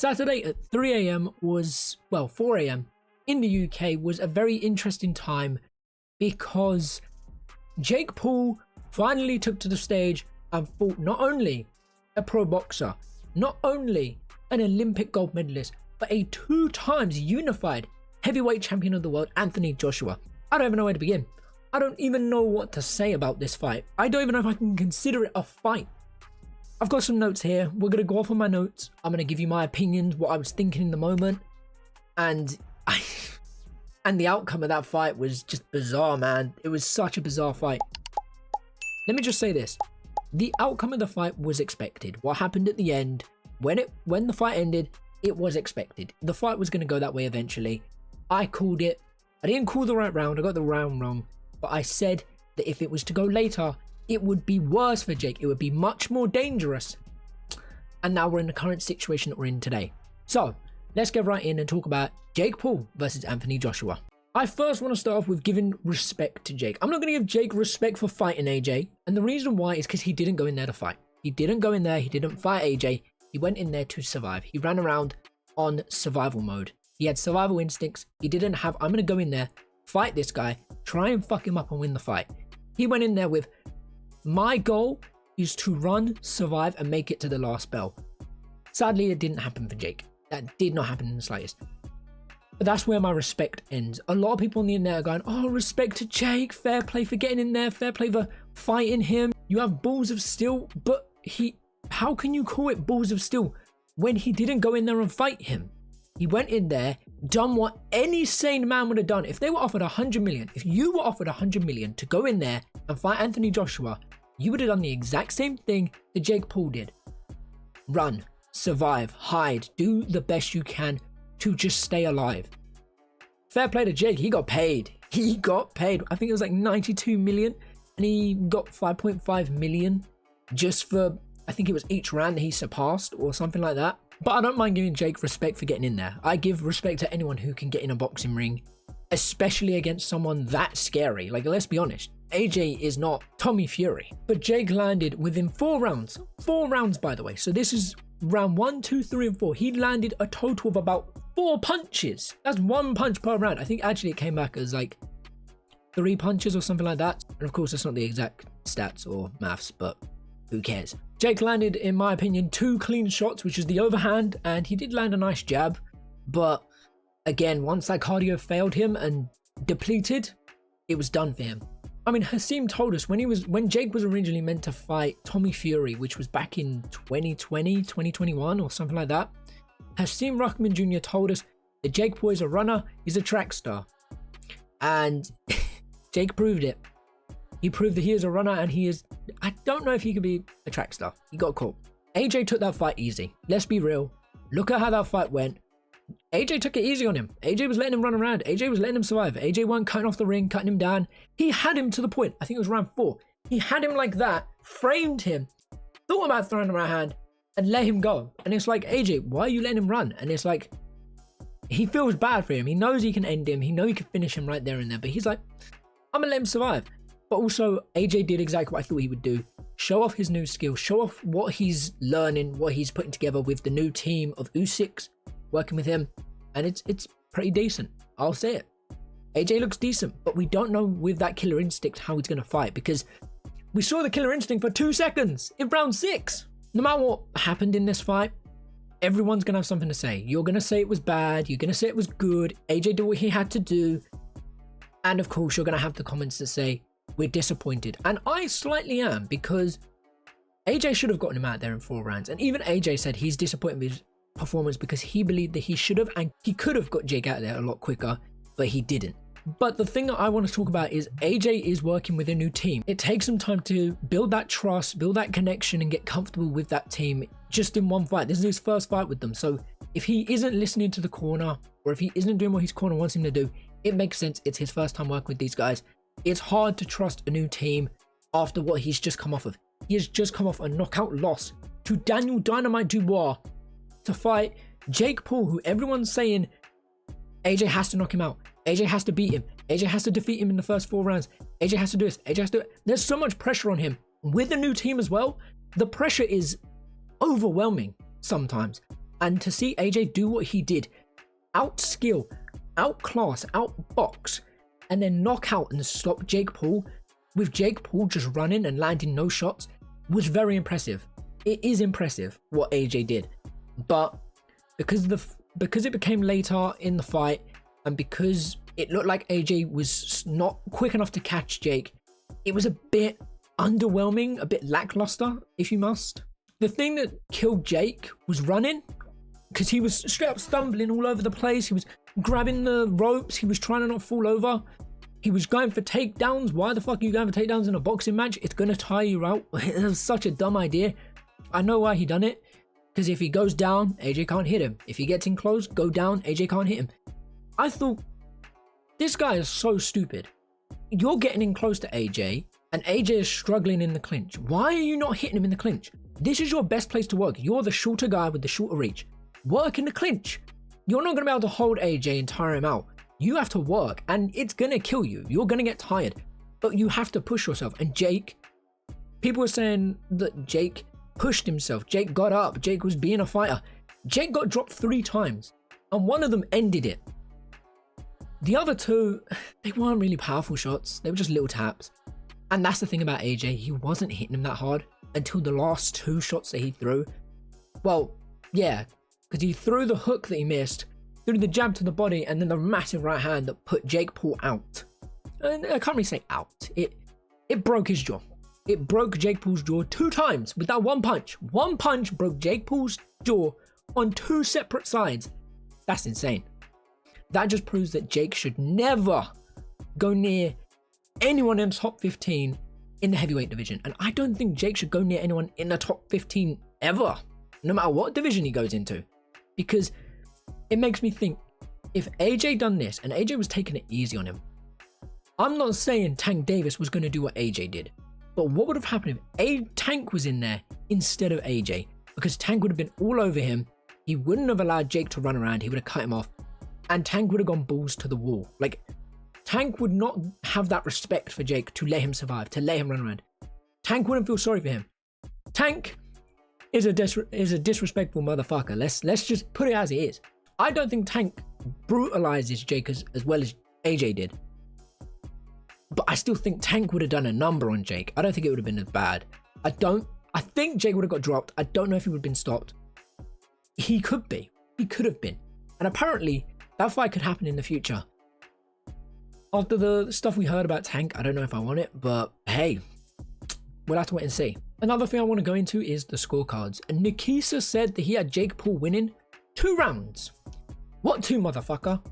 Saturday at 3 a.m. was, well, 4 a.m. in the UK was a very interesting time because Jake Paul finally took to the stage and fought not only a pro boxer, not only an Olympic gold medalist, but a 2 times unified heavyweight champion of the world, Anthony Joshua. I don't even know where to begin. I don't even know what to say about this fight. I don't even know if I can consider it a fight. I've got some notes here. We're going to go off on my notes. I'm going to give you my opinions, what I was thinking in the moment. And the outcome of that fight was just bizarre, man. It was such a bizarre fight. Let me just say this. The outcome of the fight was expected. What happened at the end, when the fight ended, it was expected. The fight was going to go that way eventually. I called it. I didn't call the right round. I got the round wrong. But I said that if it was to go later, it would be worse for Jake. It would be much more dangerous. And now we're in the current situation that we're in today. So let's get right in and talk about Jake Paul versus Anthony Joshua. I first want to start off with giving respect to Jake. I'm not going to give Jake respect for fighting AJ. And the reason why is because he didn't go in there to fight. He didn't go in there. He didn't fight AJ. He went in there to survive. He ran around on survival mode. He had survival instincts. He didn't have, I'm going to go in there, fight this guy, try and fuck him up and win the fight. He went in there with, my goal is to run, survive, and make it to the last bell. Sadly, it didn't happen for Jake. That did not happen in the slightest. But that's where my respect ends. A lot of people on the internet are going, oh, respect to Jake, fair play for getting in there, fair play for fighting him. You have balls of steel, but how can you call it balls of steel when he didn't go in there and fight him? He went in there, done what any sane man would have done. If they were offered 100 million, if you were offered 100 million to go in there and fight Anthony Joshua, you would have done the exact same thing that Jake Paul did. Run, survive, hide, do the best you can to just stay alive. Fair play to Jake, he got paid. He got paid. I think it was like 92 million and he got 5.5 million just for, I think it was each round that he surpassed or something like that. But I don't mind giving Jake respect for getting in there. I give respect to anyone who can get in a boxing ring, especially against someone that scary. Like, let's be honest, AJ is not Tommy Fury. But Jake landed within 4 rounds. 4 rounds, by the way. So this is round 1, 2, 3, and 4. He landed a total of about 4 punches. That's 1 punch per round. I think actually it came back as like 3 punches or something like that. And of course, that's not the exact stats or maths, but who cares? Jake landed, in my opinion, 2 clean shots, which is the overhand, and he did land a nice jab. But again, once that cardio failed him and depleted, it was done for him. I mean, Hasim told us when Jake was originally meant to fight Tommy Fury, which was back in 2020, 2021 or something like that, Hasim Rahman Jr. told us that Jake Paul is a runner, he's a track star. And Jake proved it. He proved that he is a runner and he is, I don't know if he could be a track star. He got caught. AJ took that fight easy. Let's be real. Look at how that fight went. AJ took it easy on him. AJ was letting him run around. AJ was letting him survive. AJ wasn't cutting off the ring, cutting him down. He had him to the point. I think it was round 4. He had him like that, framed him, thought about throwing him around and let him go. And it's like, AJ, why are you letting him run? And it's like, he feels bad for him. He knows he can end him. He knows he can finish him right there and there. But he's like, I'm going to let him survive. But also, AJ did exactly what I thought he would do. Show off his new skills. Show off what he's learning, what he's putting together with the new team of Usyk working with him. And it's pretty decent. I'll say it. AJ looks decent, but we don't know with that killer instinct how he's going to fight, because we saw the killer instinct for 2 seconds in round 6. No matter what happened in this fight, everyone's going to have something to say. You're going to say it was bad. You're going to say it was good. AJ did what he had to do. And of course, you're going to have the comments that say, we're disappointed. And I slightly am, because AJ should have gotten him out there in 4 rounds. And even AJ said he's disappointed with his performance because he believed that he should have and he could have got Jake out there a lot quicker, but he didn't. But the thing that I want to talk about is AJ is working with a new team. It takes some time to build that trust, build that connection, and get comfortable with that team just in one fight. This is his first fight with them. So if he isn't listening to the corner, or if he isn't doing what his corner wants him to do, it makes sense. It's his first time working with these guys. It's hard to trust a new team after what he's just come off of. He has just come off a knockout loss to Daniel Dynamite Dubois to fight Jake Paul, who everyone's saying AJ has to knock him out. AJ has to beat him. AJ has to defeat him in the first 4 rounds. AJ has to do this. AJ has to do it. There's so much pressure on him. With a new team as well, the pressure is overwhelming sometimes. And to see AJ do what he did, outskill, outclass, outbox, and then knock out and stop Jake Paul, with Jake Paul just running and landing no shots, was very impressive. It is impressive what AJ did. But because it became later in the fight, and because it looked like AJ was not quick enough to catch Jake, it was a bit underwhelming, a bit lackluster, if you must. The thing that killed Jake was running, because he was straight up stumbling all over the place. He was grabbing the ropes. He was trying to not fall over. He was going for takedowns. Why the fuck are you going for takedowns in a boxing match? It's going to tire you out. It was such a dumb idea. I know why he done it. Because if he goes down, AJ can't hit him. If he gets in close, go down, AJ can't hit him. I thought, this guy is so stupid. You're getting in close to AJ, and AJ is struggling in the clinch. Why are you not hitting him in the clinch? This is your best place to work. You're the shorter guy with the shorter reach. Work in the clinch. You're not going to be able to hold AJ and tire him out. You have to work, and it's going to kill you. You're going to get tired, but you have to push yourself. And Jake, people were saying that Jake pushed himself. Jake got up. Jake was being a fighter. Jake got dropped 3 times, and one of them ended it. The other 2, they weren't really powerful shots. They were just little taps. And that's the thing about AJ. He wasn't hitting him that hard until the last 2 shots that he threw. Well, yeah, because he threw the hook that he missed, threw the jab to the body, and then the massive right hand that put Jake Paul out. And I can't really say out. It broke his jaw. It broke Jake Paul's jaw 2 times with that one punch. One punch broke Jake Paul's jaw on 2 separate sides. That's insane. That just proves that Jake should never go near anyone in the top 15 in the heavyweight division. And I don't think Jake should go near anyone in the top 15 ever, no matter what division he goes into. Because it makes me think, if AJ done this and AJ was taking it easy on him, I'm not saying Tank Davis was going to do what AJ did, but what would have happened if Tank was in there instead of AJ? Because Tank would have been all over him. He wouldn't have allowed Jake to run around. He would have cut him off. And Tank would have gone balls to the wall. Like, Tank would not have that respect for Jake to let him survive, to let him run around. Tank wouldn't feel sorry for him. Tank is a disrespectful motherfucker. Let's just put it as it is. I don't think Tank brutalizes Jake as well as AJ did. But I still think Tank would have done a number on Jake. I don't think it would have been as bad. I think Jake would have got dropped. I don't know if he would have been stopped. He could be. He could have been. And apparently, that fight could happen in the future. After the stuff we heard about Tank, I don't know if I want it, but hey, we'll have to wait and see. Another thing I want to go into is the scorecards. And Nikisa said that he had Jake Paul winning 2 rounds. What 2, motherfucker?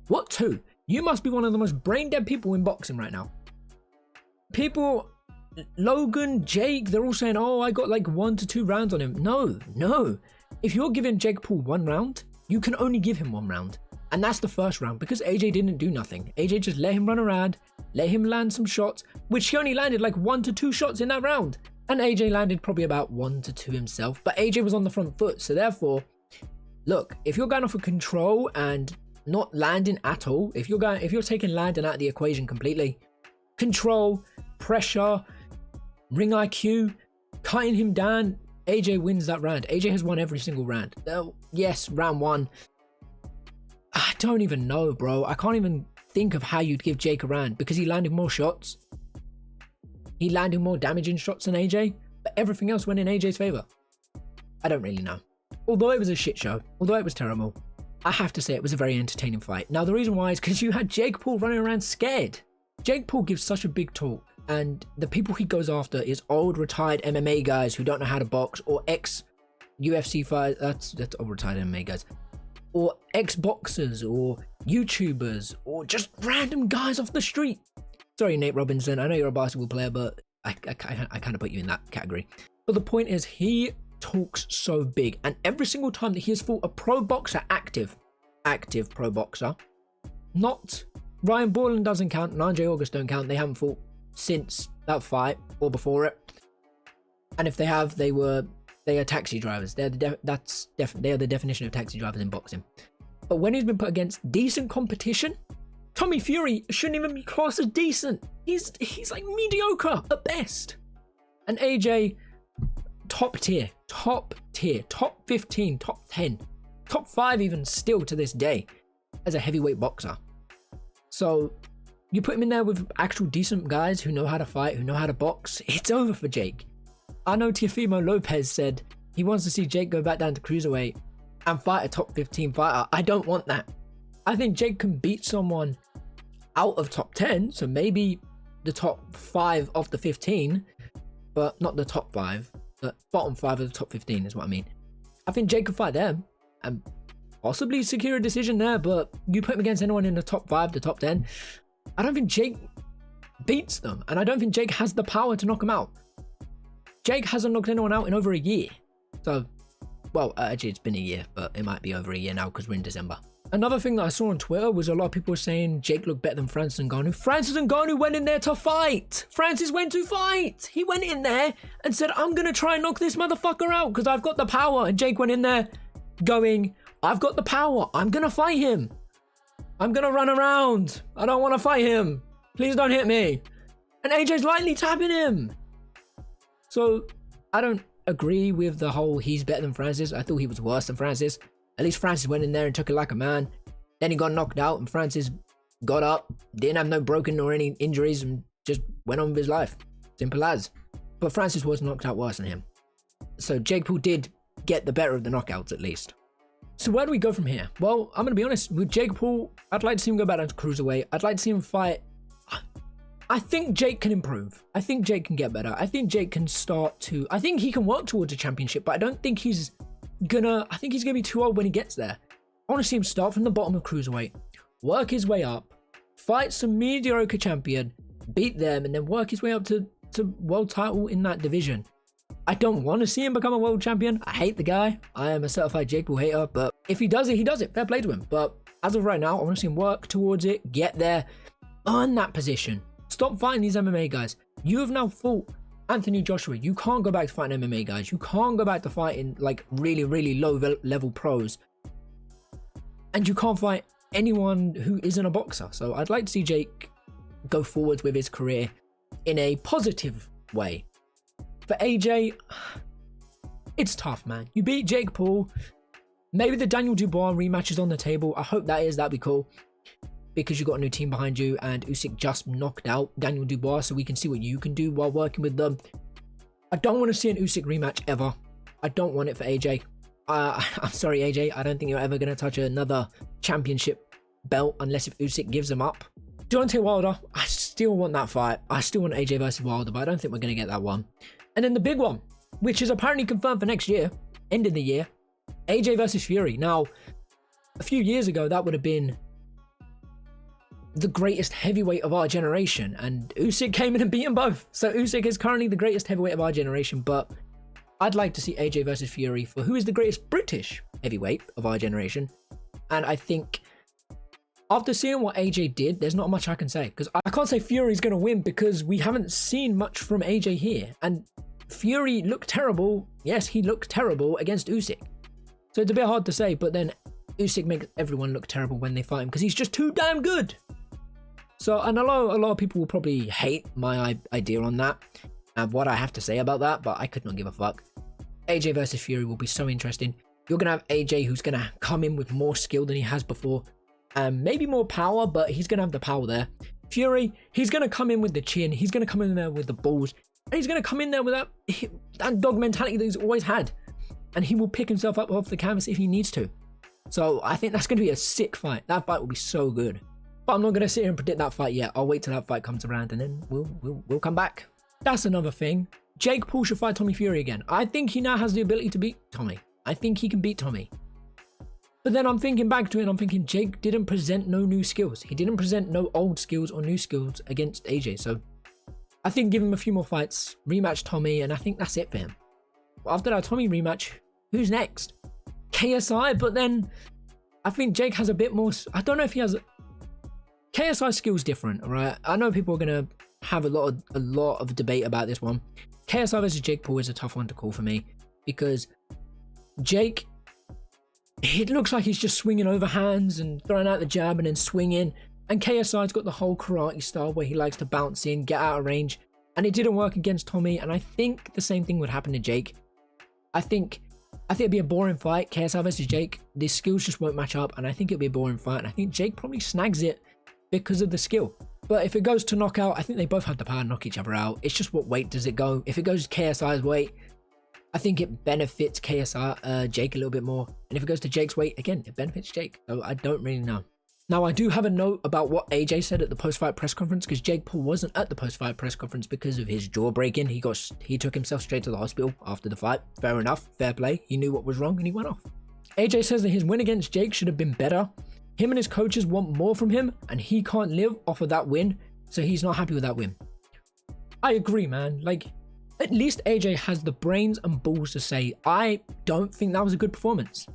What 2? You must be one of the most brain-dead people in boxing right now. People, Logan, Jake, they're all saying, oh, I got like 1 to 2 rounds on him. No. If you're giving Jake Paul 1 round, you can only give him 1 round. And that's the first round, because AJ didn't do nothing. AJ just let him run around, let him land some shots, which he only landed like 1 to 2 shots in that round. And AJ landed probably about 1 to 2 himself, but AJ was on the front foot. So therefore, look, if you're going off of control and not landing at all, if you're taking landing out of the equation completely, control, pressure, ring IQ, cutting him down, AJ wins that round. AJ has won every single round. Yes, round 1. I don't even know, bro. I can't even think of how you'd give Jake a round, because he landed more shots. He landed more damaging shots than AJ, but everything else went in AJ's favor. I don't really know. Although it was a shit show, although it was terrible, I have to say it was a very entertaining fight. Now, the reason why is because you had Jake Paul running around scared. Jake Paul gives such a big talk, and the people he goes after is old retired MMA guys who don't know how to box, or ex-UFC fighters, that's old retired MMA guys, or ex-boxers, or YouTubers, or just random guys off the street. Sorry, Nate Robinson, I know you're a basketball player, but I kind of put you in that category. But the point is, he talks so big, and every single time that he has fought a pro boxer, active pro boxer, not Ryan Borland doesn't count, and Andre August don't count. They haven't fought since that fight or before it, and if they have, they are taxi drivers. They are the definition of taxi drivers in boxing. But when he's been put against decent competition, Tommy Fury shouldn't even be classed as decent. He's like mediocre at best. And AJ, top tier, top 15, top 10. top 5 even still to this day as a heavyweight boxer. So you put him in there with actual decent guys who know how to fight, who know how to box, it's over for Jake. I know Teofimo Lopez said he wants to see Jake go back down to cruiserweight and fight a top 15 fighter. I don't want that. I think Jake can beat someone out of top 10, so maybe the top 5 of the 15, but not the top 5. The bottom 5 of the top 15 is what I mean. I think Jake could fight them and possibly secure a decision there, but you put him against anyone in the top 5, the top 10, I don't think Jake beats them, and I don't think Jake has the power to knock them out. Jake hasn't knocked anyone out in over a year. So, well, actually it's been a year, but it might be over a year now because we're in December. Another thing that I saw on Twitter was a lot of people saying Jake looked better than Francis Ngannou. Francis Ngannou went in there to fight. Francis went to fight. He went in there and said, I'm going to try and knock this motherfucker out because I've got the power. And Jake went in there going, I've got the power. I'm going to fight him. I'm going to run around. I don't want to fight him. Please don't hit me. And AJ's lightly tapping him. So I don't agree with the whole he's better than Francis. I thought he was worse than Francis. At least Francis went in there and took it like a man. Then he got knocked out and Francis got up, didn't have no broken or any injuries and just went on with his life. Simple as. But Francis was knocked out worse than him. So Jake Paul did get the better of the knockouts at least. So where do we go from here? Well, I'm going to be honest. With Jake Paul, I'd like to see him go back down to cruiserweight. I'd like to see him fight. I think Jake can improve. I think Jake can get better. I think Jake can start to... I think he can work towards a championship, but I don't think he's gonna... I think he's gonna be too old when he gets there. I want to see him start from the bottom of cruiserweight, work his way up, fight some mediocre champion, beat them, and then work his way up to world title in that division. I don't want to see him become a world champion. I hate the guy. I am a certified Jake Paul hater, but if he does it, he does it. Fair play to him. But as of right now, I want to see him work towards it, get there, earn that position. Stop fighting these MMA guys. You have now fought Anthony Joshua. You can't go back to fighting MMA guys. You can't go back to fighting like really, really low level pros. And you can't fight anyone who isn't a boxer. So I'd like to see Jake go forward with his career in a positive way. For AJ, it's tough, man. You beat Jake Paul. Maybe the Daniel Dubois rematch is on the table. I hope that is. That'd be cool. Because you've got a new team behind you and Usyk just knocked out Daniel Dubois, so we can see what you can do while working with them. I don't want to see an Usyk rematch ever. I don't want it for AJ. I'm sorry, AJ. I don't think you're ever going to touch another championship belt unless if Usyk gives them up. Deontay Wilder, I still want that fight. I still want AJ versus Wilder, but I don't think we're going to get that one. And then the big one, which is apparently confirmed for next year, end of the year, AJ versus Fury. Now, a few years ago, that would have been the greatest heavyweight of our generation, and Usyk came in and beat them both. So Usyk is currently the greatest heavyweight of our generation, but I'd like to see AJ versus Fury for who is the greatest British heavyweight of our generation. And I think after seeing what AJ did, there's not much I can say, because I can't say Fury's going to win because we haven't seen much from AJ here, and Fury looked terrible. Yes, he looked terrible against Usyk, so it's a bit hard to say, but then Usyk makes everyone look terrible when they fight him because he's just too damn good. So, and a lot of people will probably hate my idea on that and what I have to say about that, but I could not give a fuck. AJ versus Fury will be so interesting. You're going to have AJ who's going to come in with more skill than he has before, and maybe more power, but he's going to have the power there. Fury, he's going to come in with the chin, he's going to come in there with the balls, and he's going to come in there with that dog mentality that he's always had, and he will pick himself up off the canvas if he needs to. So I think that's going to be a sick fight. That fight will be so good. But I'm not going to sit here and predict that fight yet. I'll wait till that fight comes around and then we'll come back. That's another thing. Jake Paul should fight Tommy Fury again. I think he now has the ability to beat Tommy. I think he can beat Tommy. But then I'm thinking back to it and I'm thinking Jake didn't present no new skills. He didn't present no old skills or new skills against AJ. So I think give him a few more fights, rematch Tommy, and I think that's it for him. But after that Tommy rematch, who's next? KSI, but then I think Jake has a bit more... I don't know if he has... KSI skill's different, right? I know people are going to have a lot of debate about this one. KSI versus Jake Paul is a tough one to call for me because Jake, it looks like he's just swinging overhands and throwing out the jab and then swinging. And KSI's got the whole karate style where he likes to bounce in, get out of range. And it didn't work against Tommy. And I think the same thing would happen to Jake. I think I think it'd be a boring fight. KSI versus Jake. The skills just won't match up, and I think it'll be a boring fight. And I think Jake probably snags it because of the skill. But if it goes to knockout, I think they both have the power to knock each other out. It's just what weight does it go. If it goes KSI's weight, I think it benefits KSI, Jake a little bit more. And if it goes to Jake's weight, again, it benefits Jake. So I don't really know. Now, I do have a note about what AJ said at the post-fight press conference, because Jake Paul wasn't at the post-fight press conference because of his jaw breaking. He took himself straight to the hospital after the fight. Fair enough. Fair play. He knew what was wrong and he went off. AJ says that his win against Jake should have been better. Him and his coaches want more from him, and he can't live off of that win, so he's not happy with that win. I agree, man. Like, at least AJ has the brains and balls to say, I don't think that was a good performance.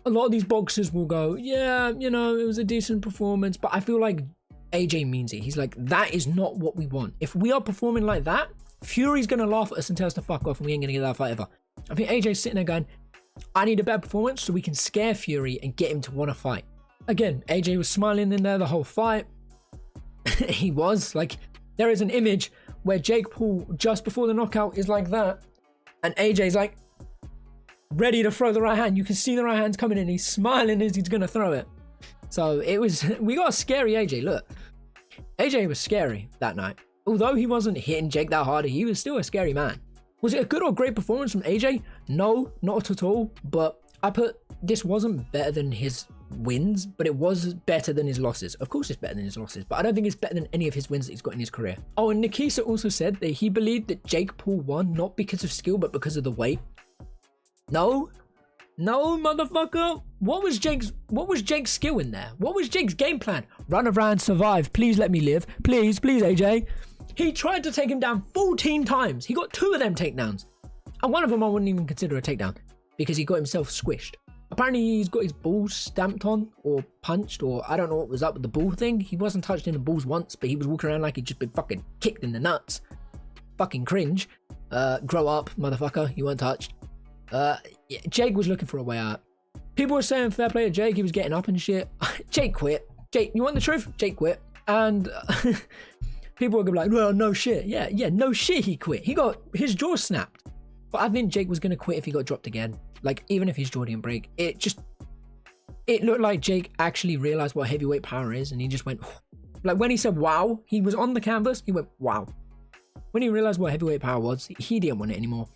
A lot of these boxers will go, yeah, you know, it was a decent performance, but I feel like AJ means it. He's like, that is not what we want. If we are performing like that, Fury's going to laugh at us and tell us to fuck off and we ain't going to get that fight ever. I think AJ's sitting there going, I need a better performance so we can scare Fury and get him to want to fight. Again, AJ was smiling in there the whole fight. He was. Like, there is an image where Jake Paul, just before the knockout, is like that. And AJ's like, ready to throw the right hand. You can see the right hand's coming in. He's smiling as he's going to throw it. So it was, we got a scary AJ. Look, AJ was scary that night. Although he wasn't hitting Jake that hard, he was still a scary man. Was it a good or great performance from AJ? No, not at all. But this wasn't better than his wins, but it was better than his losses. Of course it's better than his losses, but I don't think it's better than any of his wins that he's got in his career. Oh, and Nikisa also said that he believed that Jake Paul won not because of skill, but because of the weight. No, motherfucker. What was Jake's skill in there? What was Jake's game plan? Run around, survive. Please let me live. Please, AJ. He tried to take him down 14 times. He got 2 of them takedowns. And one of them I wouldn't even consider a takedown because he got himself squished. Apparently he's got his balls stamped on or punched, or I don't know what was up with the ball thing. He wasn't touched in the balls once, but he was walking around like he'd just been fucking kicked in the nuts. Fucking cringe. Grow up, motherfucker. You weren't touched. Yeah, Jake was looking for a way out. People were saying fair play to Jake. He was getting up and shit. Jake quit. Jake, you want the truth? Jake quit. And people were gonna be like, well, no shit. Yeah, no shit he quit. He got his jaw snapped. But I think Jake was gonna quit if he got dropped again. Like, even if his jaw didn't break. It looked like Jake actually realized what heavyweight power is, and he just went, like, when he said wow, he was on the canvas, he went wow. When he realized what heavyweight power was, he didn't want it anymore.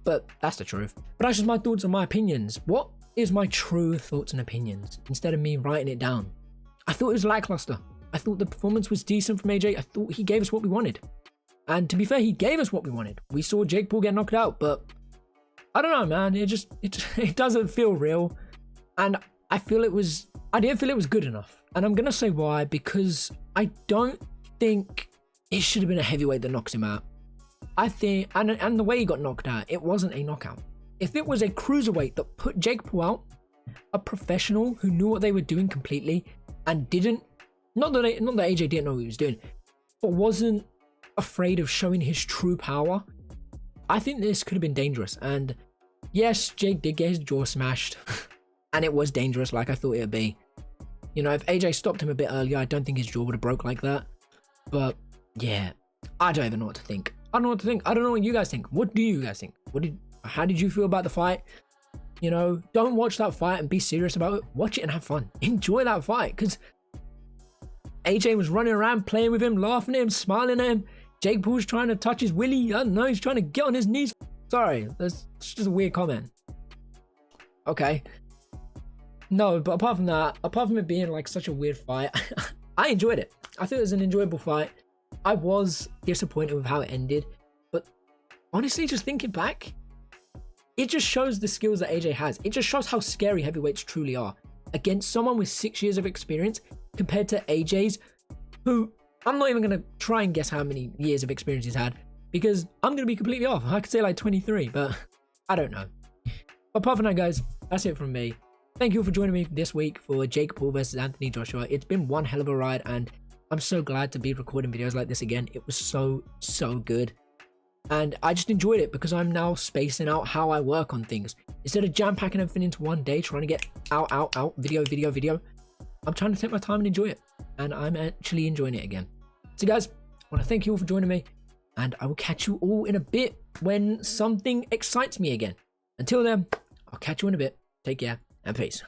But that's the truth. But that's just my thoughts and my opinions. What is my true thoughts and opinions instead of me writing it down? I thought it was lackluster. I thought the performance was decent from AJ. I thought he gave us what we wanted. And to be fair, he gave us what we wanted. We saw Jake Paul get knocked out, but I don't know, man. It doesn't feel real. And I didn't feel it was good enough. And I'm going to say why, because I don't think it should have been a heavyweight that knocks him out. I think, and the way he got knocked out, it wasn't a knockout. If it was a cruiserweight that put Jake Paul out, a professional who knew what they were doing completely and not that AJ didn't know what he was doing, but wasn't afraid of showing his true power, I think this could have been dangerous. And yes, Jake did get his jaw smashed and it was dangerous like I thought it would be. You know, if AJ stopped him a bit earlier, I don't think his jaw would have broke like that. But yeah, I don't even know what to think. I don't know what to think. I don't know what you guys think. What do you guys think? How did you feel about the fight? You know, don't watch that fight and be serious about it. Watch it and have fun. Enjoy that fight, because AJ was running around playing with him, laughing at him, smiling at him. Jake Paul's trying to touch his willy. I don't know. He's trying to get on his knees. Sorry, that's just a weird comment. Okay. No, but apart from that, apart from it being like such a weird fight, I enjoyed it. I thought it was an enjoyable fight. I was disappointed with how it ended, but honestly, just thinking back, it just shows the skills that AJ has. It just shows how scary heavyweights truly are against someone with 6 years of experience compared to AJ's, who I'm not even going to try and guess how many years of experience he's had, because I'm going to be completely off. I could say like 23, but I don't know. Apart from that, guys, that's it from me. Thank you all for joining me this week for Jake Paul versus Anthony Joshua. It's been one hell of a ride, and I'm so glad to be recording videos like this again. It was so good. And I just enjoyed it because I'm now spacing out how I work on things. Instead of jam-packing everything into one day, trying to get out, video, I'm trying to take my time and enjoy it. And I'm actually enjoying it again. So guys, I want to thank you all for joining me. And I will catch you all in a bit when something excites me again. Until then, I'll catch you in a bit. Take care and peace.